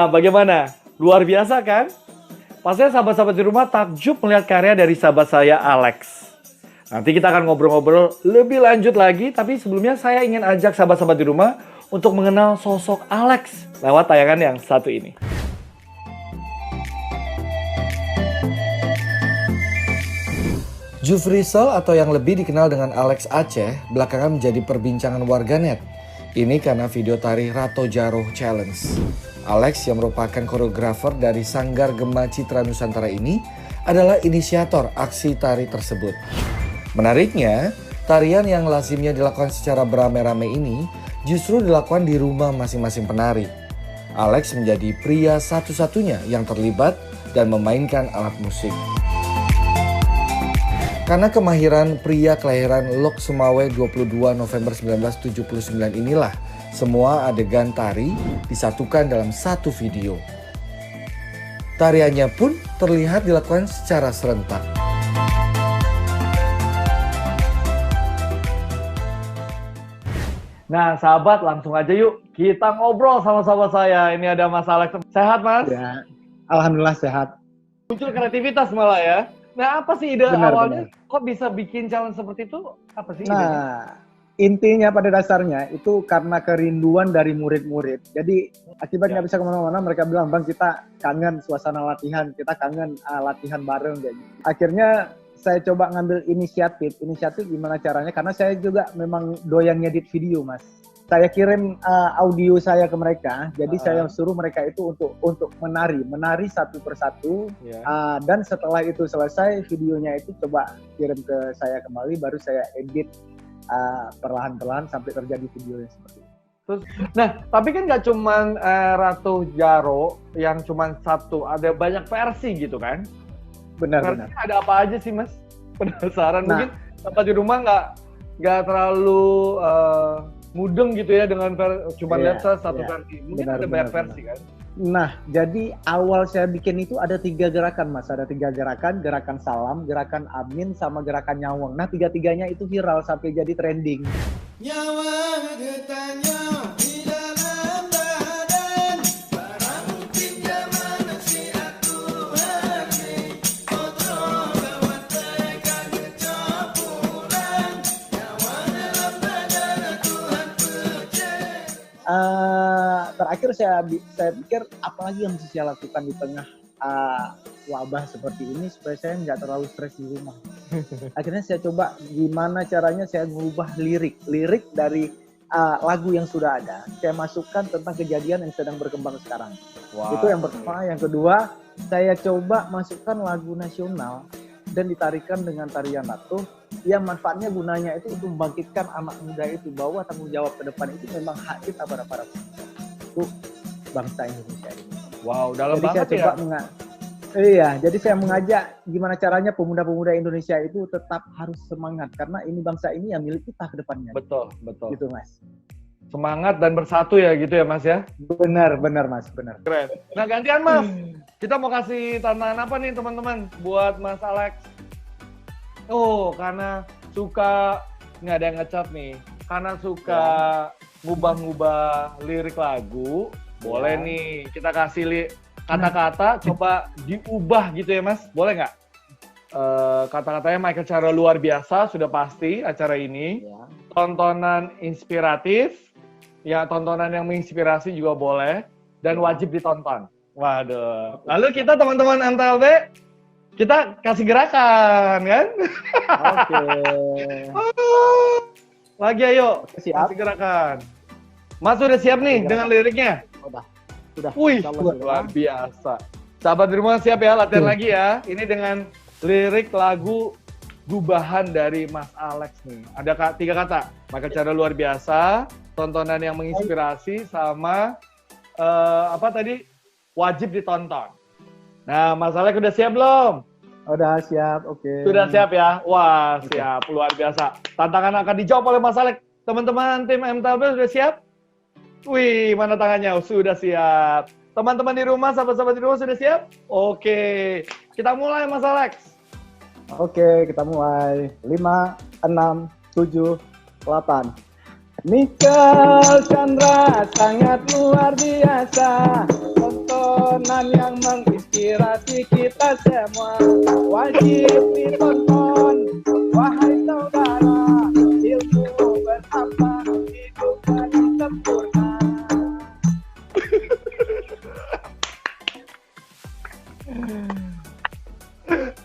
Nah, bagaimana? Luar biasa kan? Pastinya sahabat-sahabat di rumah takjub melihat karya dari sahabat saya Alex. Nanti kita akan ngobrol-ngobrol lebih lanjut lagi, tapi sebelumnya saya ingin ajak sahabat-sahabat di rumah untuk mengenal sosok Alex lewat tayangan yang satu ini. Jufrisel atau yang lebih dikenal dengan Alex Aceh belakangan menjadi perbincangan warganet. Ini karena video tari Rato Jaro Challenge. Alex yang merupakan koreografer dari Sanggar Gema Citra Nusantara ini adalah inisiator aksi tari tersebut. Menariknya, tarian yang lazimnya dilakukan secara beramai-ramai ini justru dilakukan di rumah masing-masing penari. Alex menjadi pria satu-satunya yang terlibat dan memainkan alat musik. Karena kemahiran pria kelahiran Lok Sumawe 22 November 1979 inilah, semua adegan tari disatukan dalam satu video. Tariannya pun terlihat dilakukan secara serentak. Nah sahabat, langsung aja yuk kita ngobrol sama sahabat saya. Ini ada Mas Alex. Sehat Mas? Ya, alhamdulillah sehat. Muncul kreativitas malah ya. Nah apa sih ide awalnya? Benar. Kok bisa bikin challenge seperti itu? Apa sih idenya? Nah, intinya pada dasarnya itu karena kerinduan dari murid-murid. Jadi akibat nggak bisa kemana-mana, mereka bilang, Bang kita kangen suasana latihan, kita kangen latihan bareng. Gitu. Akhirnya saya coba ngambil inisiatif gimana caranya, karena saya juga memang doyan ngedit video Mas. Saya kirim audio saya ke mereka, jadi saya suruh mereka itu untuk menari satu persatu, dan setelah itu selesai videonya itu coba kirim ke saya kembali, baru saya edit perlahan-lahan sampai terjadi videonya seperti itu. Terus, nah tapi kan nggak cuma Rato Jaro yang cuma satu, ada banyak versi gitu kan? Benar. Ada apa aja sih Mas? Penasaran, mungkin tempat di rumah nggak terlalu mudeng gitu ya dengan cuma lihat satu versi. Mungkin ada banyak versi kan? Nah, jadi awal saya bikin itu ada 3 gerakan Mas. Ada 3 gerakan, gerakan salam, gerakan amin, sama gerakan nyawang. Nah, 3-tiganya itu viral sampai jadi trending. Nyawa getanya di dalam badan, barang mungkin zaman si aku hati, otro lewat tekan kecapuran, nyawa dalam badan Tuhan percaya. Terakhir saya pikir apalagi yang bisa saya lakukan di tengah wabah seperti ini supaya saya nggak terlalu stres di rumah. Akhirnya saya coba gimana caranya saya mengubah lirik dari lagu yang sudah ada. Saya masukkan tentang kejadian yang sedang berkembang sekarang. Wow. Itu yang pertama. Yang kedua, saya coba masukkan lagu nasional dan ditarikan dengan tarian Rato yang manfaatnya gunanya itu untuk membangkitkan anak muda itu bahwa tanggung jawab ke depan itu memang hak kita pada itu bangsa Indonesia ini. Wow, dalam jadi banget saya coba jadi saya mengajak gimana caranya pemuda-pemuda Indonesia itu tetap harus semangat karena ini bangsa ini yang milik kita ke depannya. Betul. Gitu Mas. Semangat dan bersatu ya gitu ya Mas ya? Benar Mas, benar. Keren. Nah gantian Mas, kita mau kasih tantangan apa nih teman-teman buat Mas Alex? Oh, karena suka, nggak ada yang ngechat nih, karena suka ngubah-ngubah lirik lagu, boleh nih kita kasih kata-kata coba diubah gitu ya Mas, boleh nggak? Kata-katanya Michael cara luar biasa, sudah pasti acara ini. Tontonan inspiratif, ya tontonan yang menginspirasi juga boleh, dan wajib ditonton. Waduh. Lalu kita teman-teman MTLB, kita kasih gerakan kan? Oke. Lagi ayo, siap. kasih gerakan. Mas sudah siap nih dengan liriknya? Sudah. Wih, luar biasa. Sahabat di rumah siap ya, latihan lagi ya. Ini dengan lirik lagu gubahan dari Mas Alex nih. Ada 3 kata. Maka cara luar biasa, tontonan yang menginspirasi, sama apa tadi? Wajib ditonton. Nah, Mas Alex udah siap belum? Udah siap, oke. Sudah siap ya? Wah, siap. Luar biasa. Tantangan akan dijawab oleh Mas Alex. Teman-teman tim MTLB sudah siap? Wih, mana tangannya? Sudah siap. Teman-teman di rumah, sahabat-sahabat di rumah sudah siap? Oke. Kita mulai Mas Alex. Oke, kita mulai. 5, 6, 7, 8. Michael Chandra sangat luar biasa. Tonton tontonan yang menginspirasi kita semua. Wajib ditonton, wahai saudara. Ilmu bertambah, hidup menjadi sempurna.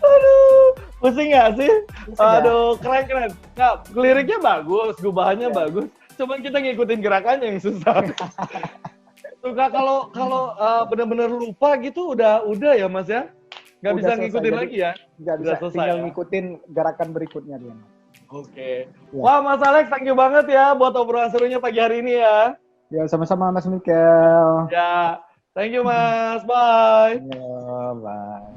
Aduh, pusing nggak sih? Pusing ya? Aduh, keren. Nggak, liriknya bagus, gubahannya bagus. Cuman kita ngikutin gerakannya yang susah. Suka kalau benar-benar lupa gitu udah ya Mas ya? Nggak Udah bisa selesai, ngikutin jadi lagi ya? Nggak bisa, Udah selesai tinggal ya? ngikutin gerakan berikutnya dia. Oke. Ya. Wah Mas Alex, thank you banget ya buat obrolan serunya pagi hari ini ya. Ya, sama-sama Mas Mikel. Ya, thank you Mas, bye. Ya, bye.